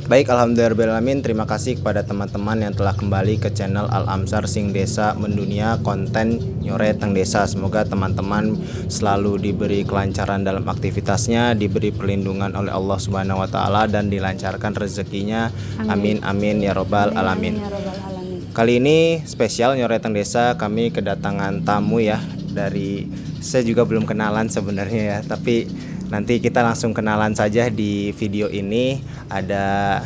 Baik, alhamdulillahirobbilalamin. Terima kasih kepada teman-teman yang telah kembali ke channel Al Amsar Sing Desa Mendunia konten Nyore Teng Desa. Semoga teman-teman selalu diberi kelancaran dalam aktivitasnya, diberi perlindungan oleh Allah Subhanahu wa taala dan dilancarkan rezekinya. Amin amin ya robbal alamin. Kali ini spesial Nyore Teng Desa, kami kedatangan tamu ya dari, saya juga belum kenalan sebenarnya ya, tapi nanti kita langsung kenalan saja di video ini. Ada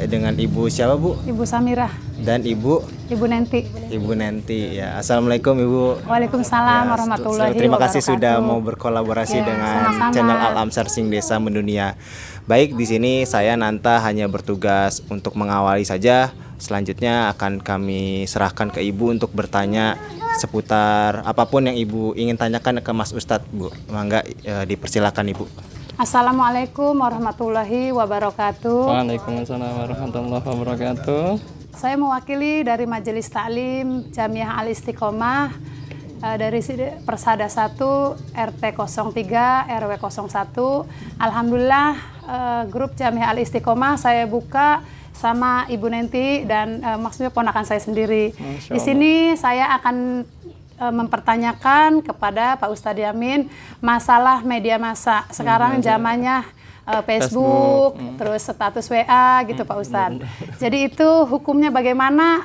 dengan Ibu siapa Bu? Ibu Samirah Dan Ibu Nenti. Ibu Nenti ya. Assalamualaikum Ibu. Waalaikumsalam warahmatullahi wabarakatuh. Terima kasih sudah mau berkolaborasi dengan sama-sama. channel Al Amsar Sing Desa Mendunia. Baik, di sini saya Nanta hanya bertugas untuk mengawali saja. Selanjutnya akan kami serahkan ke Ibu untuk bertanya seputar apapun yang Ibu ingin tanyakan ke Mas Ustadz, Bu. Mangga dipersilakan Ibu. Assalamualaikum warahmatullahi wabarakatuh. Waalaikumsalam warahmatullahi wabarakatuh. Saya mewakili dari Majelis Taklim Jamiah Al Istiqomah dari Persada 1 RT 03 RW 01. Alhamdulillah grup Jamiah Al Istiqomah saya buka sama Ibu Nenti dan maksudnya ponakan saya sendiri. Di sini saya akan mempertanyakan kepada Pak Ustadz Yamin masalah media massa. Sekarang zamannya Facebook, terus status WA gitu Pak Ustadz. Jadi itu hukumnya bagaimana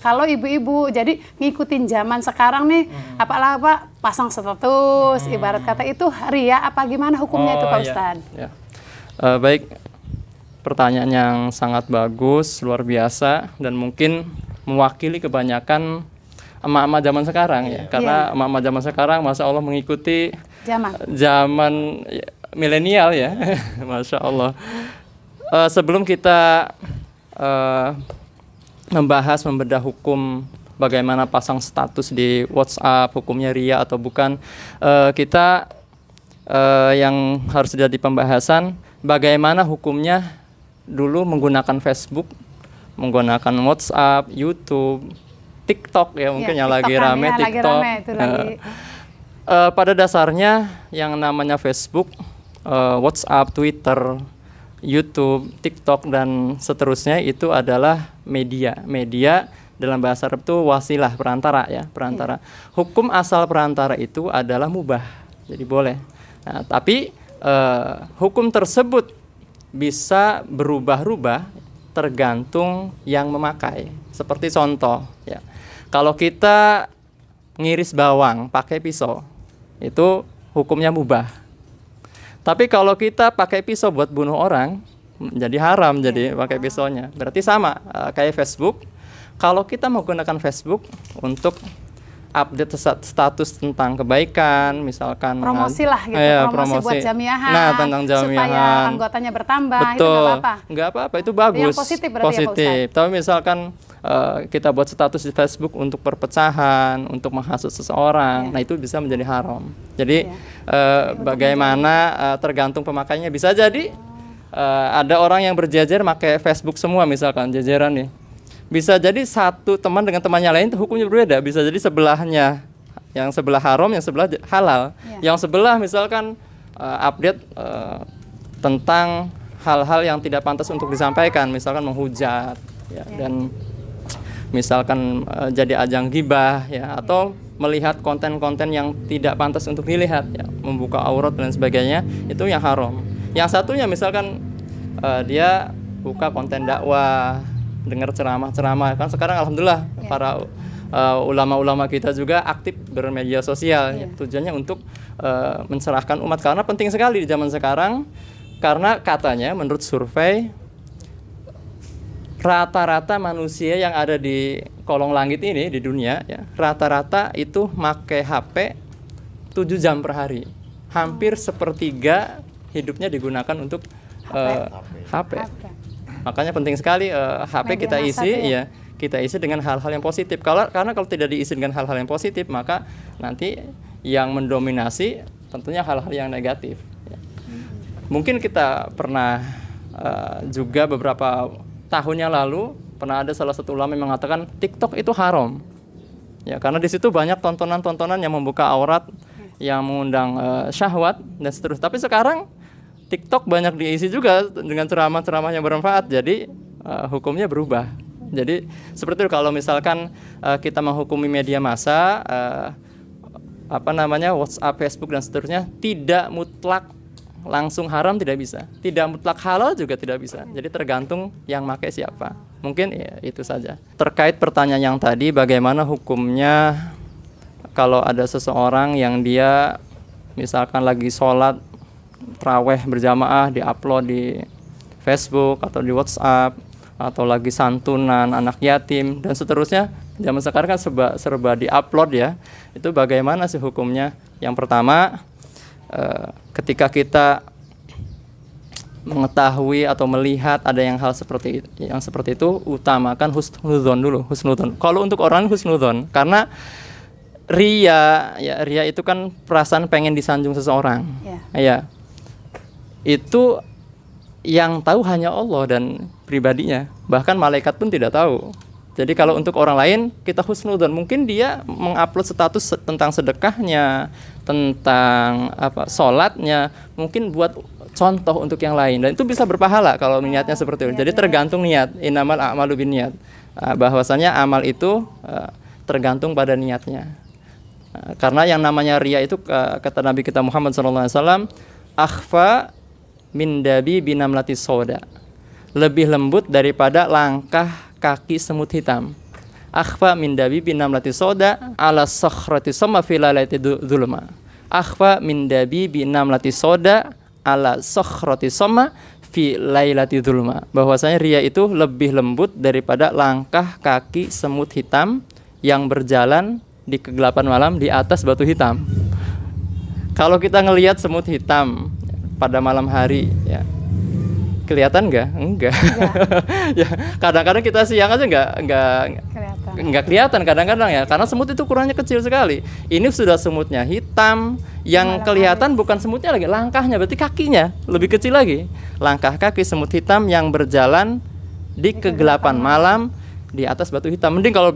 kalau ibu-ibu jadi ngikutin zaman sekarang nih, apa pasang status, ibarat kata itu ria apa gimana hukumnya itu Pak Ustadz? Ya. Baik, pertanyaan yang sangat bagus, luar biasa, dan mungkin mewakili kebanyakan emak-emak zaman sekarang ya, karena emak-emak zaman sekarang, masya Allah mengikuti zaman milenial ya, masya Allah. Sebelum kita membedah hukum bagaimana pasang status di WhatsApp, hukumnya ria atau bukan, kita yang harus jadi pembahasan bagaimana hukumnya dulu menggunakan Facebook, menggunakan WhatsApp, YouTube, TikTok ya mungkin yang lagi rame ya, TikTok. Pada dasarnya yang namanya Facebook, WhatsApp, Twitter, YouTube, TikTok dan seterusnya itu adalah media. Media dalam bahasa Arab itu wasilah, perantara ya, perantara. Hukum asal perantara itu adalah mubah, jadi boleh. Nah, tapi hukum tersebut bisa berubah-ubah tergantung yang memakai. Seperti contoh ya, kalau kita ngiris bawang pakai pisau, itu hukumnya mubah. Tapi kalau kita pakai pisau buat bunuh orang, jadi haram, jadi pakai pisaunya. Berarti sama kayak Facebook. Kalau kita menggunakan Facebook untuk update status tentang kebaikan, misalkan promosi lah gitu, promosi buat jamiahan, nah tentang jamiahan supaya anggotanya bertambah. Betul, itu nggak apa-apa. Nggak apa-apa, itu bagus. Yang positif berarti positif. Ya, Pak Tapi misalkan kita buat status di Facebook untuk perpecahan, untuk menghasut seseorang, nah itu bisa menjadi haram. Jadi bagaimana tergantung pemakainya. Bisa jadi ada orang yang berjejer pakai Facebook semua, misalkan jejeran nih. Bisa jadi satu teman dengan temannya lain itu hukumnya berbeda. Bisa jadi sebelahnya, yang sebelah haram, yang sebelah halal. Yang sebelah misalkan update tentang hal-hal yang tidak pantas untuk disampaikan, misalkan menghujat ya, dan misalkan jadi ajang gibah ya, atau melihat konten-konten yang tidak pantas untuk dilihat ya, membuka aurat dan sebagainya, itu yang haram. Yang satunya misalkan dia buka konten dakwah, dengar ceramah-ceramah, kan sekarang alhamdulillah para ulama-ulama kita juga aktif bermedia sosial ya, tujuannya untuk mencerahkan umat, karena penting sekali di zaman sekarang, karena katanya menurut survei rata-rata manusia yang ada di kolong langit ini di dunia ya, rata-rata itu pakai HP 7 jam per hari. Hampir sepertiga hidupnya digunakan untuk HP. Makanya penting sekali HP kita isi ya, kita isi dengan hal-hal yang positif. Karena kalau tidak diisi dengan hal-hal yang positif, maka nanti yang mendominasi tentunya hal-hal yang negatif. Ya. Mungkin kita pernah juga beberapa tahun yang lalu pernah ada salah satu ulama yang mengatakan TikTok itu haram. Ya, karena di situ banyak tontonan-tontonan yang membuka aurat, yang mengundang syahwat dan seterusnya. Tapi sekarang TikTok banyak diisi juga dengan ceramah-ceramah yang bermanfaat. Jadi hukumnya berubah. Jadi seperti itu kalau misalkan kita menghukumi media massa, WhatsApp, Facebook dan seterusnya, tidak mutlak langsung haram, tidak bisa. Tidak mutlak halal juga tidak bisa. Jadi tergantung yang pakai siapa. Mungkin ya, itu saja. Terkait pertanyaan yang tadi, bagaimana hukumnya kalau ada seseorang yang dia misalkan lagi sholat tarawih berjamaah di-upload di Facebook atau di WhatsApp, atau lagi santunan anak yatim dan seterusnya. Zaman sekarang kan serba di-upload ya. Itu bagaimana sih hukumnya? Yang pertama, ketika kita mengetahui atau melihat ada hal seperti itu, utamakan husnudzon dulu, husnudzon. Kalau untuk orang husnudzon, karena ria itu kan perasaan pengen disanjung seseorang. Ya. Itu yang tahu hanya Allah dan pribadinya. Bahkan malaikat pun tidak tahu. Jadi kalau untuk orang lain kita husnudzon, mungkin dia mengupload status tentang sedekahnya, tentang sholatnya, mungkin buat contoh untuk yang lain, dan itu bisa berpahala kalau niatnya seperti itu. Jadi tergantung niat. Innamal a'malu binniyat. Bahwasanya amal itu tergantung pada niatnya. Karena yang namanya riya itu kata Nabi kita Muhammad SAW, akhfa min dabi binamlati soda, lebih lembut daripada langkah kaki semut hitam. Akhfa min dabi binamlati soda ala sakhrati sama filalati zulma. Akhfa min dabi binamlati soda ala sakhrati sama fi lailati zulma. Bahwasanya ria itu lebih lembut daripada langkah kaki semut hitam yang berjalan di kegelapan malam di atas batu hitam. Kalau kita ngelihat semut hitam pada malam hari, ya kelihatan nggak? Enggak. Ya, kadang-kadang kita siang aja nggak kelihatan kadang-kadang ya, karena semut itu ukurannya kecil sekali. Ini sudah semutnya hitam, yang kelihatan bukan semutnya lagi, langkahnya, berarti kakinya lebih kecil lagi. Langkah kaki semut hitam yang berjalan di kegelapan malam di atas batu hitam. Mending kalau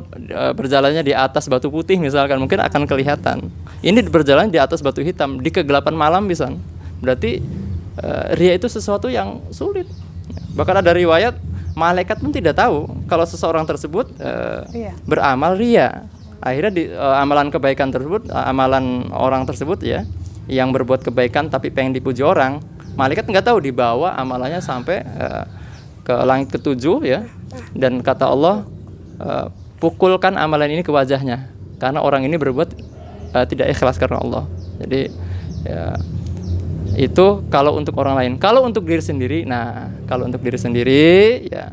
berjalannya di atas batu putih misalkan, mungkin akan kelihatan. Ini berjalan di atas batu hitam di kegelapan malam bisa. Berarti ria itu sesuatu yang sulit. Bahkan ada riwayat malaikat pun tidak tahu kalau seseorang tersebut beramal ria. Akhirnya amalan kebaikan tersebut, amalan orang tersebut ya, yang berbuat kebaikan tapi pengen dipuji orang, malaikat nggak tahu dibawa amalannya sampai ke langit ketujuh ya. Dan kata Allah, pukulkan amalan ini ke wajahnya, karena orang ini berbuat tidak ikhlas karena Allah. Jadi ya, itu kalau untuk orang lain. Kalau untuk diri sendiri, ya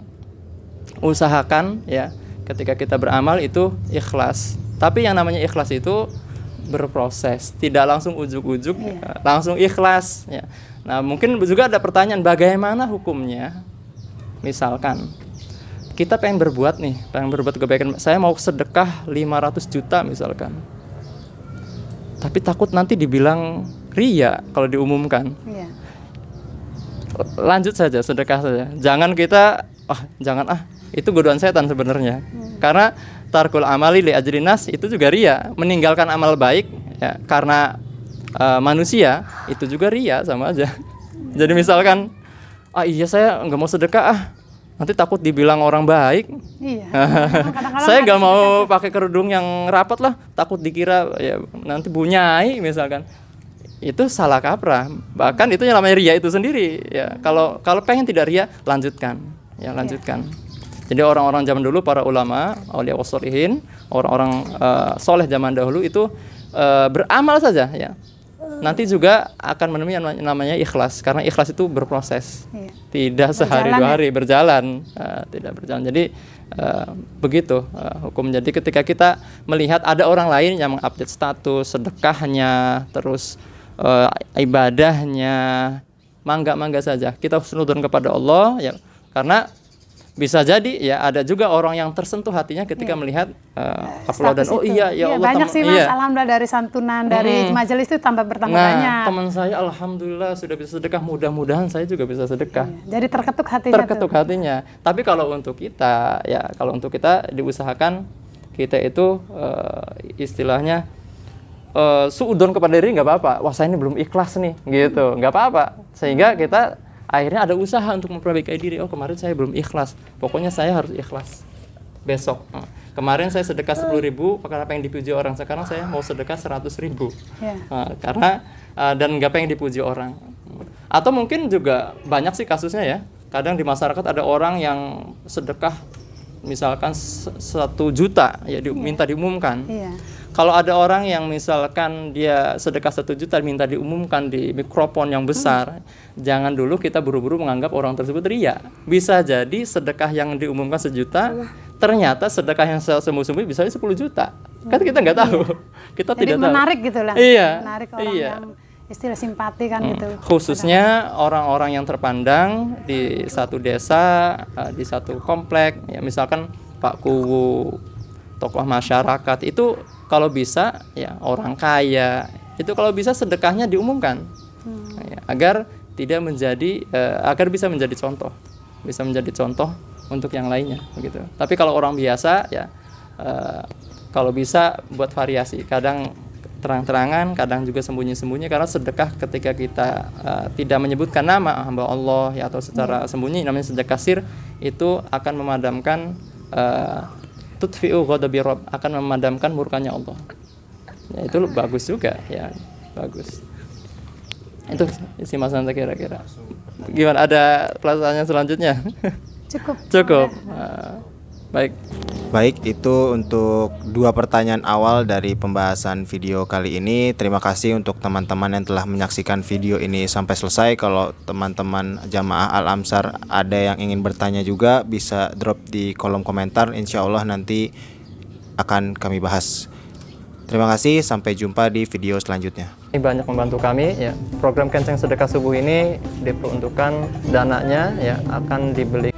usahakan ya ketika kita beramal itu ikhlas. Tapi yang namanya ikhlas itu berproses, tidak langsung ujuk-ujuk langsung ikhlas ya. Nah, mungkin juga ada pertanyaan, bagaimana hukumnya? Misalkan kita pengen berbuat kebaikan, saya mau sedekah 500 juta misalkan, tapi takut nanti dibilang ria kalau diumumkan. Lanjut saja, sedekah saja. Jangan kita itu godaan setan sebenarnya. Karena tarkul amali li ajrin nas itu juga ria, meninggalkan amal baik ya karena manusia itu juga ria, sama aja. Jadi misalkan saya nggak mau sedekah nanti takut dibilang orang baik. Saya nggak mau pakai kerudung yang rapat lah, takut dikira ya nanti bunyai misalkan. Itu salah kaprah. Bahkan itu yang namanya ria itu sendiri ya. Kalau pengen tidak ria, lanjutkan. Jadi orang-orang zaman dulu, para ulama, auliya wassalihin, orang-orang soleh zaman dahulu itu beramal saja ya. Nanti juga akan menemui yang namanya ikhlas, karena ikhlas itu berproses. Tidak sehari dua hari berjalan, tidak berjalan. Jadi begitu hukum. Jadi ketika kita melihat ada orang lain yang mengupdate status sedekahnya, terus ibadahnya, mangga saja kita husnudzon kepada Allah ya, karena bisa jadi ya ada juga orang yang tersentuh hatinya ketika melihat uploadan. Allah banyak sih Mas, alhamdulillah dari santunan dari majelis itu bertambah banyak. Teman saya alhamdulillah sudah bisa sedekah, mudah-mudahan saya juga bisa sedekah. Jadi terketuk hatinya. Tapi kalau untuk kita diusahakan kita itu istilahnya suudon kepada diri nggak apa-apa. Wah, saya ini belum ikhlas nih, gitu, nggak apa-apa. Sehingga kita akhirnya ada usaha untuk memperbaiki diri. Oh, kemarin saya belum ikhlas, pokoknya saya harus ikhlas besok. Kemarin saya sedekah 10.000 karena pengen dipuji orang, sekarang saya mau sedekah 100.000 karena dan nggak pengen dipuji orang. Atau mungkin juga banyak sih kasusnya ya, kadang di masyarakat ada orang yang sedekah misalkan 1 juta ya minta diumumkan. Kalau ada orang yang misalkan dia sedekah 1 juta minta diumumkan di mikrofon yang besar, jangan dulu kita buru-buru menganggap orang tersebut ria. Bisa jadi sedekah yang diumumkan 1 juta, ternyata sedekah yang sembunyi-sembunyi bisa 10 juta. Kan kita nggak tahu. Kita Jadi tidak menarik tahu. gitu lah. Iya. Menarik orang yang istilah simpati kan gitu. Khususnya orang-orang yang terpandang di satu desa, di satu komplek, ya misalkan Pak Kuwu, tokoh masyarakat itu kalau bisa ya orang kaya itu kalau bisa sedekahnya diumumkan ya, agar tidak menjadi agar bisa menjadi contoh untuk yang lainnya begitu. Tapi kalau orang biasa ya kalau bisa buat variasi, kadang terang-terangan, kadang juga sembunyi-sembunyi, karena sedekah ketika kita tidak menyebutkan nama hamba Allah ya, atau secara sembunyi, namanya sedekah sir, itu akan memadamkan tutfi'u ghadabi Rabb, akan memadamkan murkanya Allah. Ya, itu bagus juga ya, bagus. Itu isi Mas Hanta kira-kira. Gimana, ada pertanyaan selanjutnya? Cukup. Baik, itu untuk 2 pertanyaan awal dari pembahasan video kali ini. Terima kasih untuk teman-teman yang telah menyaksikan video ini sampai selesai. Kalau teman-teman jamaah Al-Amsar ada yang ingin bertanya juga, bisa drop di kolom komentar. Insya Allah nanti akan kami bahas. Terima kasih, sampai jumpa di video selanjutnya. Ini banyak membantu kami ya. Program Kenceng Sedekah Subuh ini diperuntukkan dananya ya akan dibeli